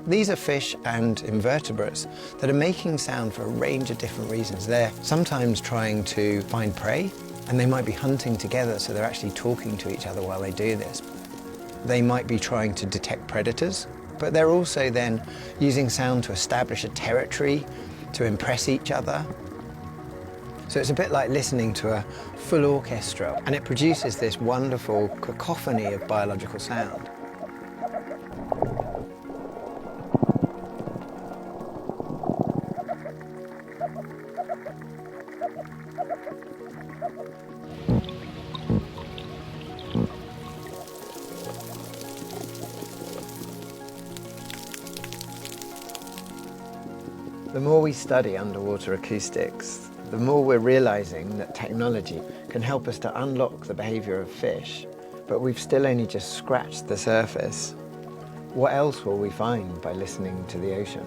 These are fish and invertebrates that are making sound for a range of different reasons. They're sometimes trying to find prey, and they might be hunting together, so they're actually talking to each other while they do this. They might be trying to detect predators, but they're also then using sound to establish a territory, to impress each other. So it's a bit like listening to a full orchestra, and it produces this wonderful cacophony of biological sound. The more we study underwater acoustics, the more we're realizing that technology can help us to unlock the behavior of fish, but we've still only just scratched the surface. What else will we find by listening to the ocean?